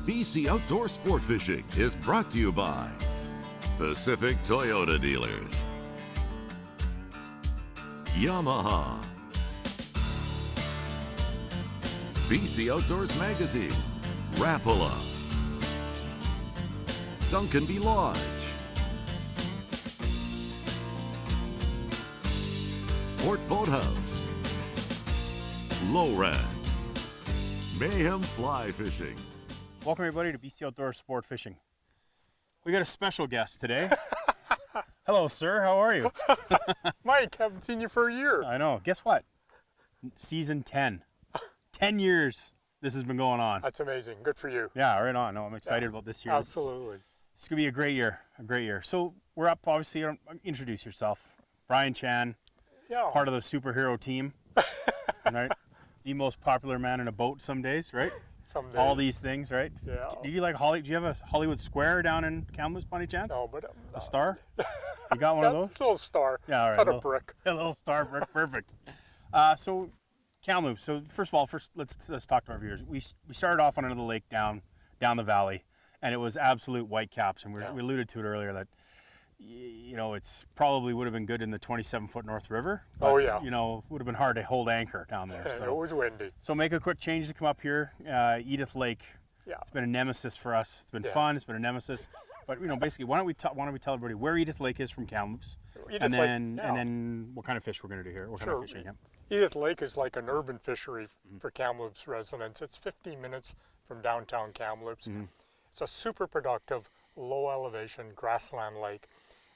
BC Outdoor Sport Fishing is brought to you by Pacific Toyota Dealers, Yamaha, BC Outdoors Magazine, Rapala, Duncan B. Lodge, Port Boathouse, Lowrance, Mayhem Fly Fishing. Welcome everybody to BC Outdoor Sport Fishing. We got a special guest today. Hello sir, how are you? Mike, haven't seen you for a year. I know, guess what? Season 10. 10 years this has been going on. That's amazing, good for you. Yeah, right on. No, I'm excited about this year. Absolutely. It's gonna be a great year, So we're up, obviously, introduce yourself. Brian Chan, part of the superhero team, right? The most popular man in a boat some days, right? Some days. All these things, right? Yeah. Do you like do you have a Hollywood Square down in Kamloops by any chance? No, but a star? You got one of those? A little star. Yeah, all right. It's not a brick. A little star brick, perfect. So Kamloops. So first of all, let's talk to our viewers. We started off on another lake down the valley, and it was absolute whitecaps. And we alluded to it earlier that it's probably would have been good in the 27-foot North River. But, would have been hard to hold anchor down there. So. It was windy. So make a quick change to come up here. Edith Lake. Yeah. It's been a nemesis for us. It's been fun. It's been a nemesis. But basically, why don't we tell everybody where Edith Lake is from Kamloops, and then what kind of fish we're going to do here? What kind of fishing? Edith Lake is like an urban fishery for Kamloops residents. It's 15 minutes from downtown Kamloops. It's a super productive, low elevation grassland lake,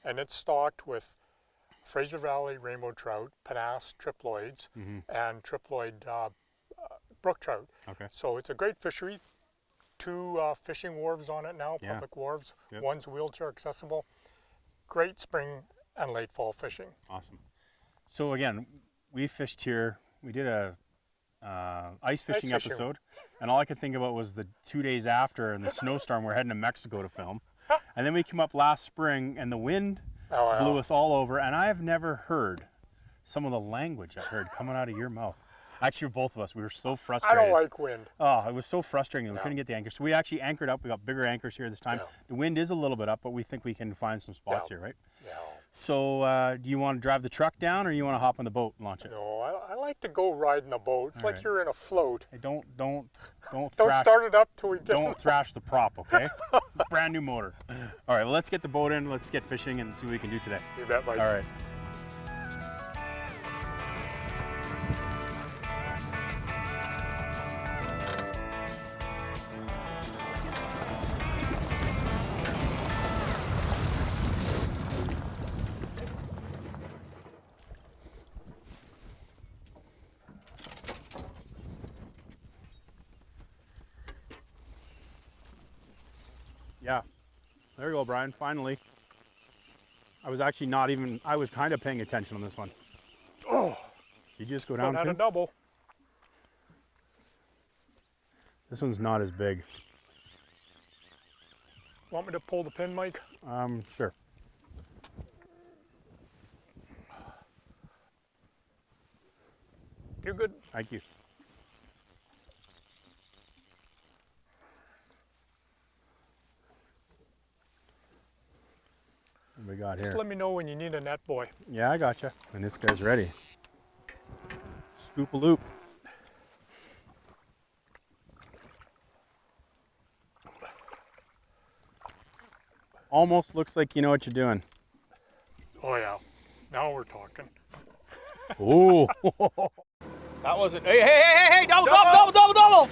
and it's stocked with Fraser Valley rainbow trout, panace triploids, and triploid brook trout. Okay. So it's a great fishery. 2 fishing wharves on it now, public wharves. Yep. One's wheelchair accessible. Great spring and late fall fishing. Awesome. So again, we fished here. We did a ice fishing episode, and all I could think about was the 2 days after and the snowstorm. We're heading to Mexico to film. And then we came up last spring, and the wind blew us all over, and I have never heard some of the language I heard coming out of your mouth. Actually, both of us, we were so frustrated. I don't like wind. Oh, it was so frustrating. We couldn't get the anchors. So we actually anchored up. We got bigger anchors here this time. The wind is a little bit up, but we think we can find some spots here, right? Yeah. So do you want to drive the truck down, or you want to hop on the boat and launch it? No, I like to go ride in the boat. It's like you're in a float. Hey, don't start it up till we get. Don't thrash the prop, okay? Brand new motor. All right, well, let's get the boat in. Let's get fishing and see what we can do today. You bet, Mike. All right. Yeah, there you go, Brian, finally. I was actually I was kind of paying attention on this one. Oh, did you just go down too? A double. This one's not as big. Want me to pull the pin, Mike? Sure. You're good. Thank you. What we got here? Just let me know when you need a net, boy. Yeah, I gotcha. And this guy's ready. Scoop a loop. Almost looks like you know what you're doing. Oh yeah, now we're talking. Ooh. That wasn't. Hey! Double!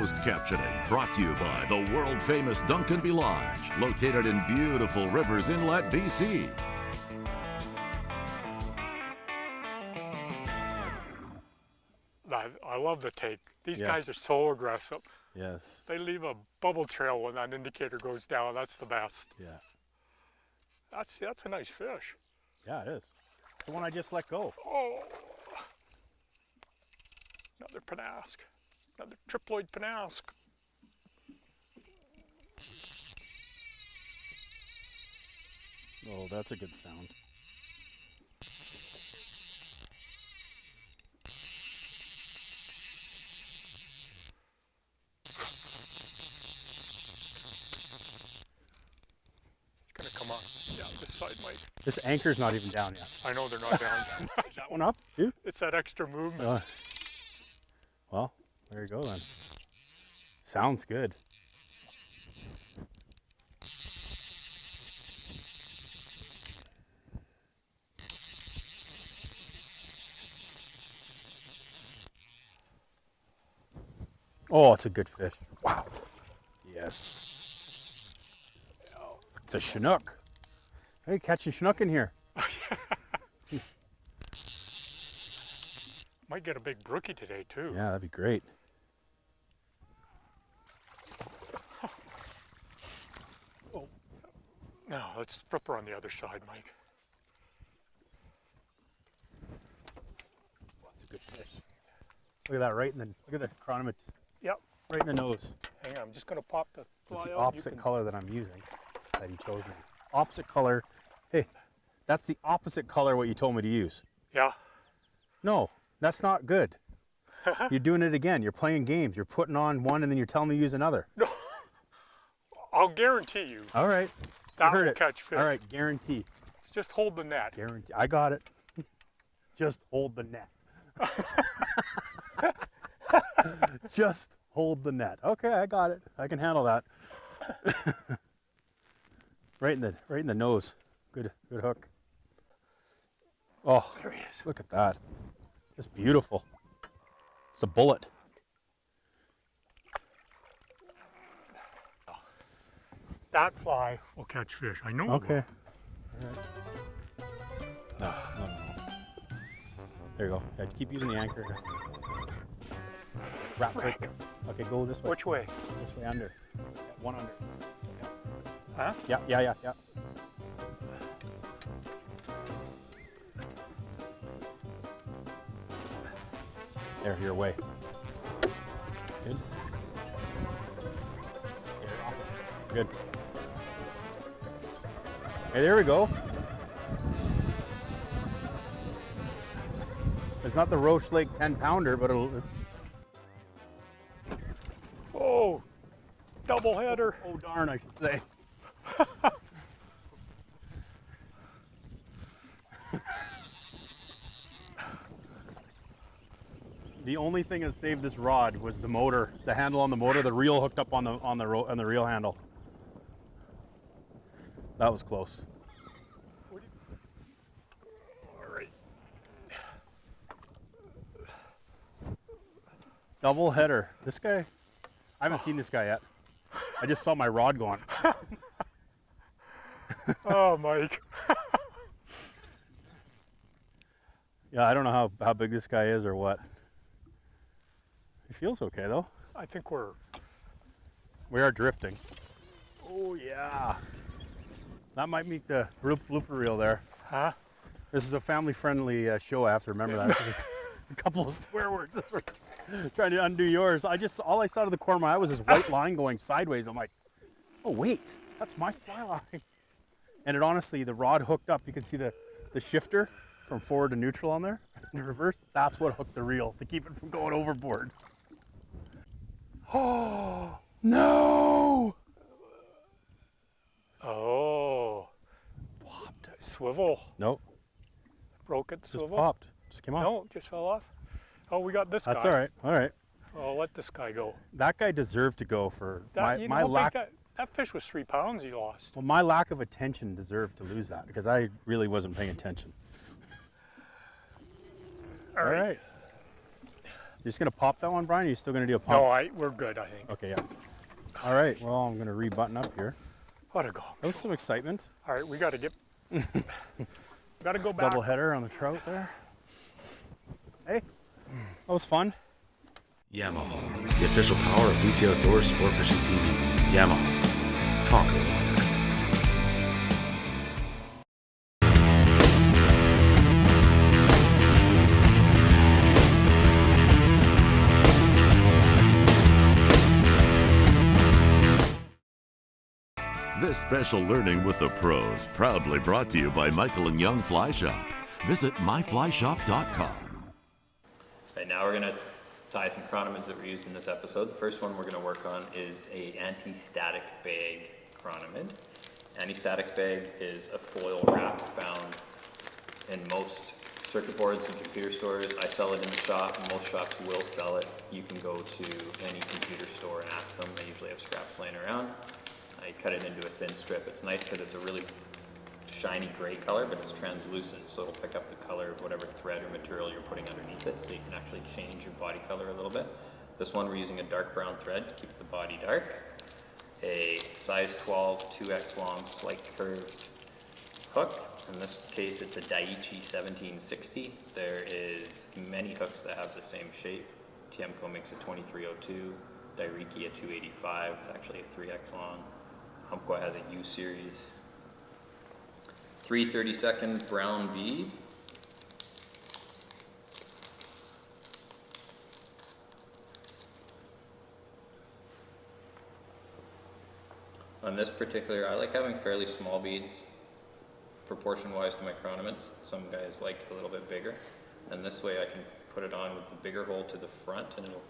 Closed captioning brought to you by the world-famous Duncanby Lodge, located in beautiful Rivers Inlet, BC. I love the take. These Yeah. guys are so aggressive. Yes. They leave a bubble trail when that indicator goes down. That's the best. Yeah. That's a nice fish. Yeah, it is. It's the one I just let go. Oh, another panask, another triploid panask. Oh, that's a good sound. It's gonna come on. Yeah, this side might. This anchor's not even down yet. I know they're not down. Is that one up, dude? It's that extra movement. Well, there you go then. Sounds good. Oh, it's a good fish. Wow. Yes. It's a Chinook. Hey, catching Chinook in here. Might get a big brookie today too. Yeah, that'd be great. Oh. Now let's flip her on the other side, Mike. That's a good fish. Look at that, right in the look at the chronometer, Yep. right in the nose. Hang on, I'm just gonna pop the fly It's the out. opposite color that I'm using that he chose me. Opposite color. Hey, that's the opposite color what you told me to use. Yeah. No, that's not good. You're doing it again. You're playing games. You're putting on one and then you're telling me to use another. No. I'll guarantee you All right. that I heard will it. catch fish. All right, guarantee. Just hold the net. Guarantee. I got it. Just hold the net. Just hold the net. Okay, I got it. I can handle that. right in the nose. Good hook. Oh, There he is. look at that. It's beautiful. It's a bullet. That fly will catch fish. I know. it Okay. will. All right. No. There you go. Yeah, keep using the anchor here. Wrap right. Okay, go this way. Which way? This way under. Yeah, one under. Huh? Yeah. There, you're away. Good. Good. Hey, there we go. It's not the Roche Lake 10-pounder, but it's... Oh, double header. Oh, darn, I should say. The only thing that saved this rod was the motor, the handle on the motor, the reel hooked up on the reel handle. That was close. All right. Double header. This guy, I haven't seen this guy yet. I just saw my rod going. Oh, Mike. Yeah, I don't know how big this guy is or what. He feels okay though. I think We are drifting. Oh yeah. That might meet the blooper reel there. huh? This is a family-friendly show. I have to remember that. A couple of swear words. Trying to undo yours. All I saw out of the corner of my eye was this white line going sideways. I'm like, oh wait, that's my fly line. And it honestly, the rod hooked up. You can see the shifter from forward to neutral on there. In reverse, that's what hooked the reel to keep it from going overboard. Oh no! Oh. Popped. Swivel. Nope, Broke it, just swivel. popped. Just came off. No, it just fell off. Oh, we got this That's guy. all right. All right. I'll let this guy go. That guy deserved to go for That, you know my how big lack. that fish was 3 pounds he lost. Well, my lack of attention deserved to lose that because I really wasn't paying attention. All right. You're just gonna pop that one, Brian? Or are you still gonna do a pump? No, we're good, I think. Okay, yeah. All right, well, I'm gonna re-button up here. What a go. That was some excitement. All right, we got to get, got to go back. Double header on the trout there. Hey, that was fun. Yamaha, the official power of BC Outdoors Sport Fishing TV. Yamaha, conquer water. This special Learning with the Pros proudly brought to you by Michael and Young Fly Shop. Visit myflyshop.com. Right, now we're going to tie some chronomids that were used in this episode. The first one we're going to work on is a anti-static bag chronomid. Anti-static bag is a foil wrap found in most circuit boards and computer stores. I sell it in the shop. Most shops will sell it. You can go to any computer store and ask them. They usually have scraps laying around. I cut it into a thin strip. It's nice because it's a really shiny gray color, but it's translucent, so it'll pick up the color of whatever thread or material you're putting underneath it, so you can actually change your body color a little bit. This one we're using a dark brown thread to keep the body dark. A size 12, 2x long, slight curved hook. In this case, it's a Daiichi 1760. There is many hooks that have the same shape. Tiemco makes a 2302, Dairiki a 285. It's actually a 3x long. Umpqua has a U series. 3/32 brown bead. On this particular, I like having fairly small beads proportion-wise to my chronomids. Some guys like a little bit bigger. And this way I can put it on with the bigger hole to the front and it'll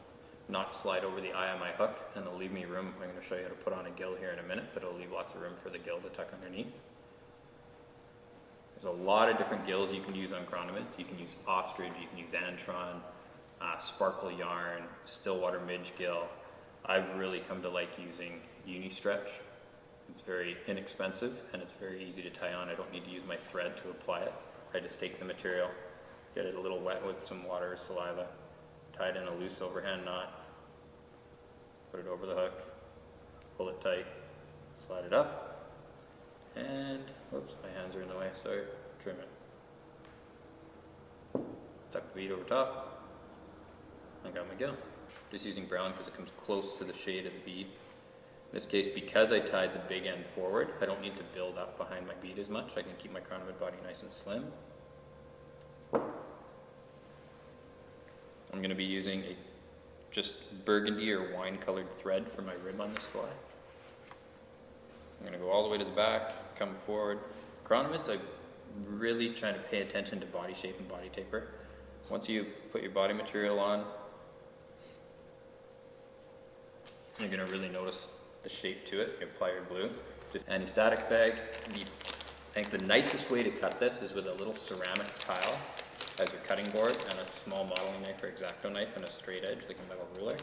not slide over the eye of my hook, and it'll leave me room. I'm going to show you how to put on a gill here in a minute, but it'll leave lots of room for the gill to tuck underneath. There's a lot of different gills you can use on chronomids. You can use ostrich, you can use antron, sparkle yarn, stillwater midge gill. I've really come to like using uni-stretch. It's very inexpensive and it's very easy to tie on. I don't need to use my thread to apply it. I just take the material, get it a little wet with some water or saliva, tie it in a loose overhand knot, put it over the hook, pull it tight, slide it up, and, whoops, my hands are in the way, sorry, trim it. Tuck the bead over top, I got my gill. Just using brown because it comes close to the shade of the bead. In this case, because I tied the big end forward, I don't need to build up behind my bead as much. I can keep my chronomid body nice and slim. I'm going to be using a just burgundy or wine colored thread for my rib on this fly. I'm going to go all the way to the back, come forward. Chronomids, I'm really trying to pay attention to body shape and body taper. Once you put your body material on, you're going to really notice the shape to it. You apply your glue. Just anti-static bag. I think the nicest way to cut this is with a little ceramic tile as your cutting board and a small modeling knife or X-Acto knife and a straight edge like a metal ruler.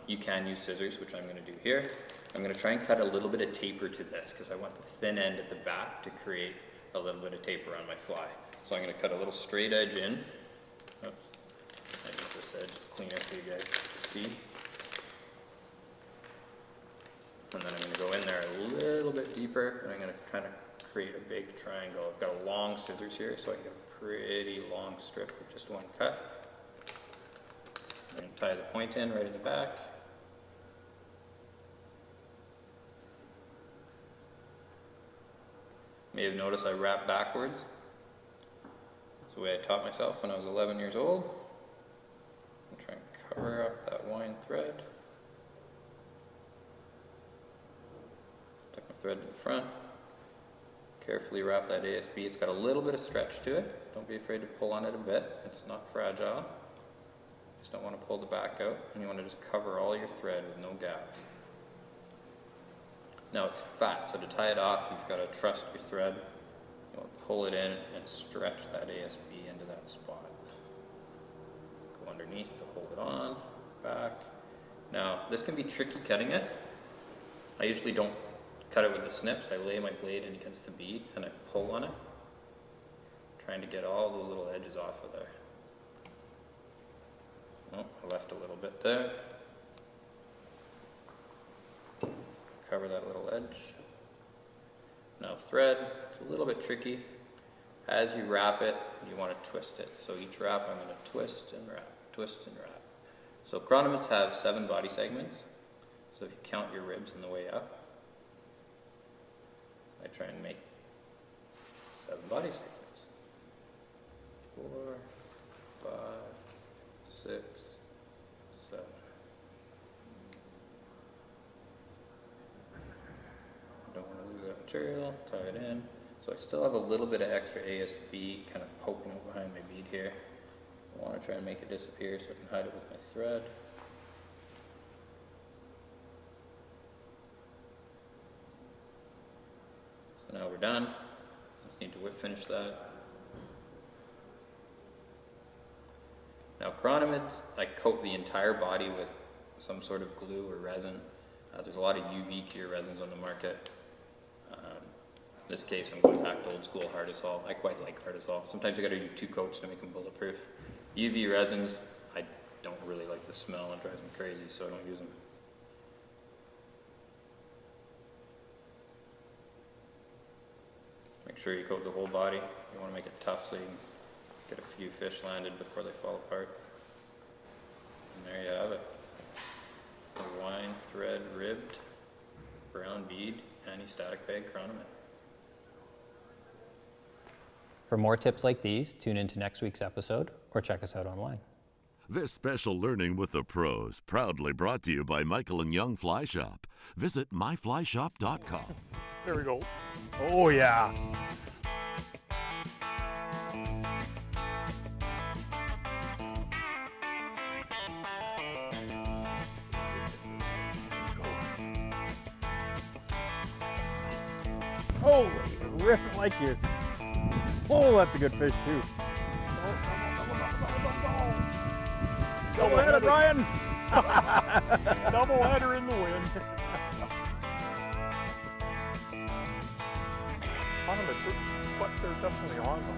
You can use scissors, which I'm going to do here. I'm going to try and cut a little bit of taper to this because I want the thin end at the back to create a little bit of taper on my fly. So I'm going to cut a little straight edge in. Oops. I use this edge, it's cleaner for you guys to see. And then I'm going to go in there a little bit deeper and I'm going to kind of create a big triangle. I've got a long scissors here so I can get a pretty long strip with just one cut. I'm going to tie the point in right in the back. You may have noticed I wrap backwards. That's the way I taught myself when I was 11 years old. I'll try and cover up that wine thread. Tuck my thread to the front. Carefully wrap that ASB. It's got a little bit of stretch to it. Don't be afraid to pull on it a bit. It's not fragile. Just don't want to pull the back out, and you want to just cover all your thread with no gaps. Now it's fat, so to tie it off, you've got to trust your thread. You want to pull it in and stretch that ASB into that spot. Go underneath to hold it on, back. Now, this can be tricky cutting it. I usually don't cut it with the snips. I lay my blade in against the bead and I pull on it, trying to get all the little edges off of there. Oh, I left a little bit there. Cover that little edge. Now thread, it's a little bit tricky. As you wrap it, you want to twist it. So each wrap, I'm going to twist and wrap, twist and wrap. So chronomets have 7 body segments. So if you count your ribs on the way up, I try and make 7 body segments. 4, 5, 6, 7. Don't want to lose that material, tie it in. So I still have a little bit of extra ASB kind of poking out behind my bead here. I want to try and make it disappear so I can hide it with my thread. So now we're done. Just need to whip finish that. Now chronomets, I coat the entire body with some sort of glue or resin. There's a lot of UV cure resins on the market. In this case, I'm going back to old school Hardisol. I quite like Hardisol. Sometimes you got to do 2 coats to make them bulletproof. UV resins, I don't really like the smell. It drives me crazy, so I don't use them. Make sure you coat the whole body. You want to make it tough so you can get a few fish landed before they fall apart. And there you have it. A wine thread ribbed brown bead anti-static bag chronomet. For more tips like these, tune into next week's episode or check us out online. This special Learning with the Pros proudly brought to you by Michael and Young Fly Shop. Visit myflyshop.com. There we go. Oh, yeah. Oh, rip it like you. Oh, that's a good fish, too. Double header, Brian. Double header in the wind. Chronomets, but they're definitely on them.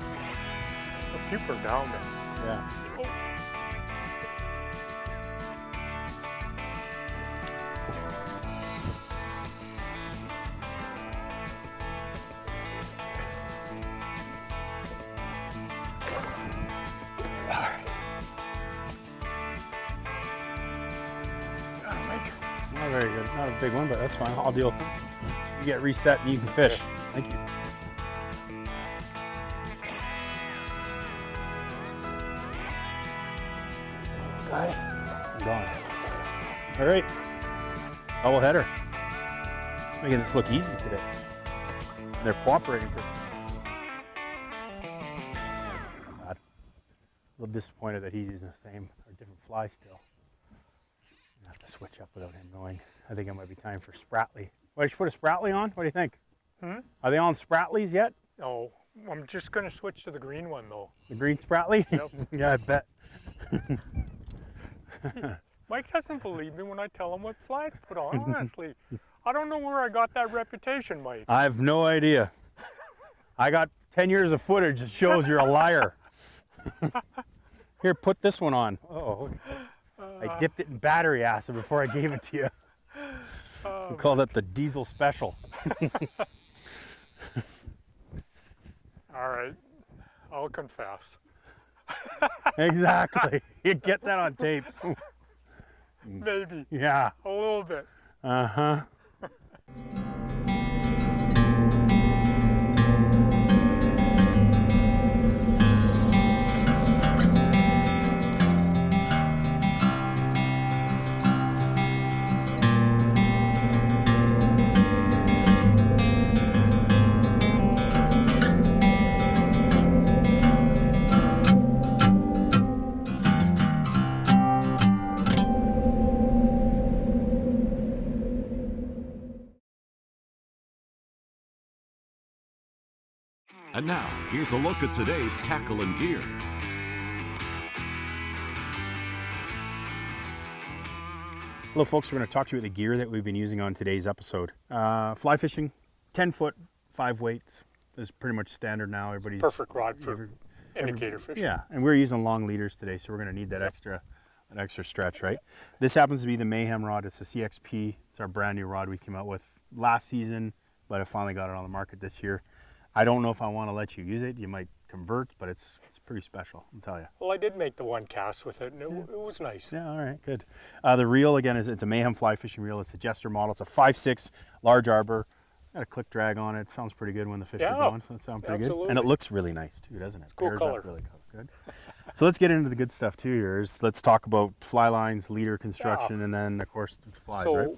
The few are down there. Yeah. Oh. Not very good. Not a big one, but that's fine. I'll deal with it. You get reset and you can fish. Thank you. Okay. I'm gone. All right. Double header. It's making this look easy today. They're cooperating for bad. A little disappointed that he's using the same or different fly still. I have to switch up without him knowing. I think it might be time for Spratley. Well, I should put a Spratley on? What do you think? Are they on Spratleys yet? No, I'm just going to switch to the green one though. The green Spratley? Yep. Yeah, I bet. Mike doesn't believe me when I tell him what fly to put on, honestly. I don't know where I got that reputation, Mike. I have no idea. I got 10 years of footage that shows you're a liar. Here, put this one on. Oh, okay. I dipped it in battery acid before I gave it to you. We call that the diesel special. All right, I'll confess. Exactly. You get that on tape. Maybe, Yeah. a little bit. Uh-huh. And now, here's a look at today's tackle and gear. Hello folks, we're going to talk to you about the gear that we've been using on today's episode. Fly fishing, 10 foot, 5 weights is pretty much standard now. Everybody's Perfect rod for indicator fishing. Yeah, and we're using long leaders today, so we're going to need that extra an extra stretch, right? This happens to be the Mayhem rod. It's a CXP. It's our brand new rod we came out with last season, but I finally got it on the market this year. I don't know if I want to let you use it. You might convert, but it's pretty special, I'll tell you. Well, I did make the one cast with it, and it was nice. Yeah, all right, good. The reel, again, it's a Mayhem fly fishing reel. It's a Jester model. It's a 5.6 large arbor. Got a click drag on it. Sounds pretty good when the fish are going, so that sounds pretty good. And it looks really nice, too, doesn't it? It's cool color. Really good. So let's get into the good stuff, too, here. Let's talk about fly lines, leader construction, and then, of course, the flies, right? So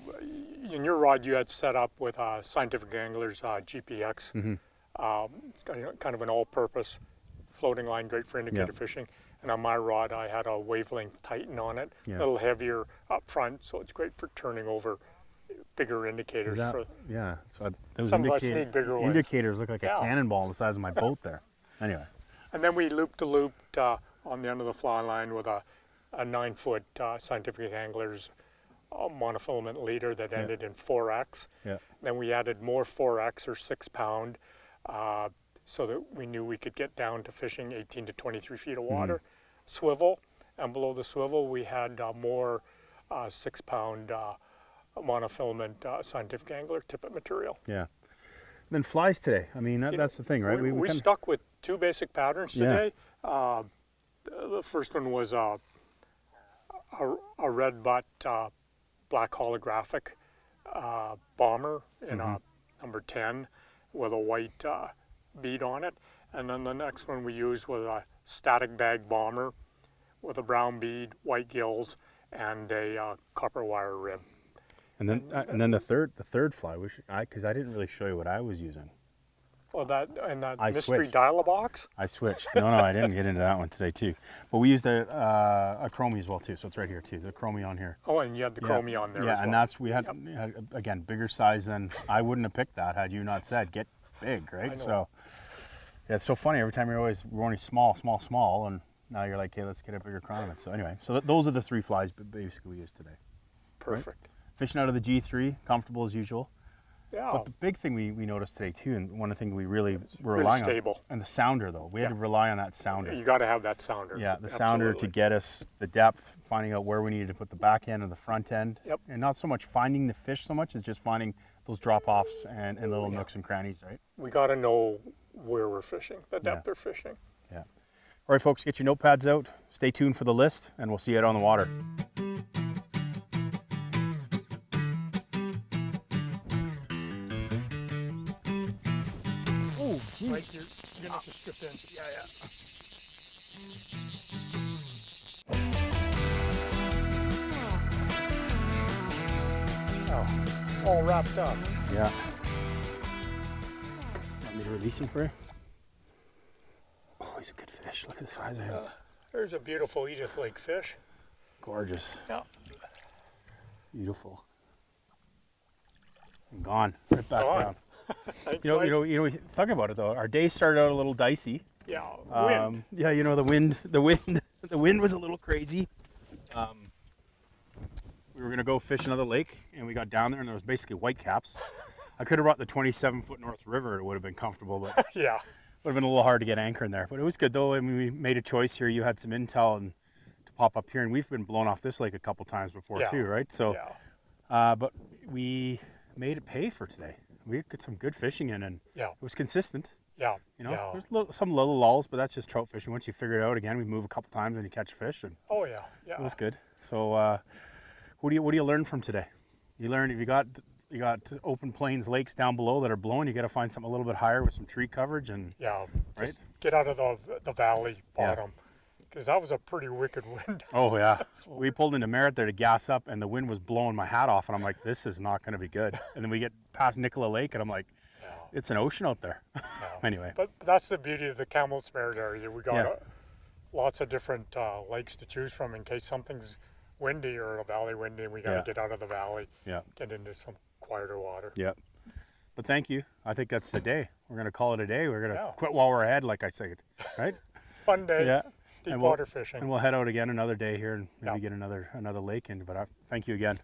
in your rod, you had set up with Scientific Anglers GPX. Mm-hmm. It's got kind of an all-purpose floating line, great for indicator fishing. And on my rod, I had a wavelength Titan on it, a little heavier up front, so it's great for turning over bigger indicators. So those some of us need bigger ones. Indicators look like a cannonball the size of my boat there. Anyway. And then we looped on the end of the fly line with a 9-foot Scientific Anglers monofilament leader that ended in 4X. Then we added more 4X or 6 pound so that we knew we could get down to fishing 18 to 23 feet of water. Swivel, and below the swivel we had more 6 pound monofilament Scientific Angler tippet material. Yeah. Then flies today. I mean, that's the thing, right? We stuck with 2 basic patterns today. The first one was a red butt black holographic bomber in a number 10 with a white bead on it. And then the next one we used was a static bag bomber with a brown bead, white gills, and a copper wire rib. And then the third fly, because I didn't really show you what I was using. Well, that mystery dial-a-box? I switched. No, I didn't get into that one today too. But we used a chromie as well too, so it's right here too. The chromie on here. Oh, and you had the chromie on there as well. Yeah, and that's we had again bigger size than I wouldn't have picked that had you not said get big, right? So yeah, it's so funny. Every time we're only small, and now you're like, hey, let's get a bigger chronometer. So anyway, so those are the 3 flies basically we used today. Perfect. Right? Fishing out of the G3, comfortable as usual. Yeah. But the big thing we noticed today too, and one of the things we really were relying stable. on, and the sounder though, we had to rely on that sounder. You got to have that sounder. Yeah, the sounder to get us the depth, finding out where we needed to put the back end or the front end. Yep. And not so much finding the fish so much as just finding those drop-offs and little nooks and crannies, right? We got to know where we're fishing, the depth they're fishing. Yeah. All right, folks, get your notepads out. Stay tuned for the list, and we'll see you out on the water. Right, you're going to have to strip in. Oh, all wrapped up. Yeah. Want me to release him for you? Oh, he's a good fish. Look at the size of him. There's a beautiful Edith Lake fish. Gorgeous. Yeah. Beautiful. And gone. Right back down. Thanks, You know, talking about it though, our day started out a little dicey. Yeah, wind. Yeah, you know, the wind was a little crazy. We were gonna go fish another lake, and we got down there, and there was basically whitecaps. I could have brought the 27-foot North River; it would have been comfortable, but Yeah. would have been a little hard to get anchor in there. But it was good though. I mean, we made a choice here. You had some intel and to pop up here, and we've been blown off this lake a couple times before too, right? So, but we made it pay for today. We got some good fishing in, and it was consistent. Yeah. You know, there's some little lulls, but that's just trout fishing. Once you figure it out, again, we move a couple times and you catch fish, and it was good. So, what do you learn from today? You learn if you got open plains lakes down below that are blowing, you got to find something a little bit higher with some tree coverage and just get out of the valley bottom. Because that was a pretty wicked wind. Oh yeah, we pulled into Merritt there to gas up, and the wind was blowing my hat off, and I'm like, this is not going to be good. And then we get past Nicola Lake, and I'm like, it's an ocean out there. Anyway. But that's the beauty of the Kamloops Merritt area. We got lots of different lakes to choose from in case something's windy or a valley windy, and we got to get out of the valley, get into some quieter water. Yeah. But thank you. I think that's the day. We're going to call it a day. We're going to quit while we're ahead, like I said, right? Fun day. Yeah. Deep water fishing. And we'll head out again another day here and maybe get another lake in. But thank you again.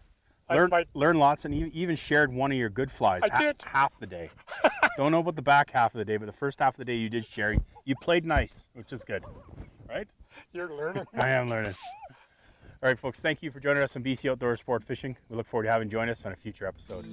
Thanks, Mike. Learn lots, and even shared one of your good flies. I did. Half the day. Don't know about the back half of the day, but the first half of the day you did share. You played nice, which is good. Right? You're learning. I am learning. All right, folks, thank you for joining us on BC Outdoor Sport Fishing. We look forward to having you join us on a future episode.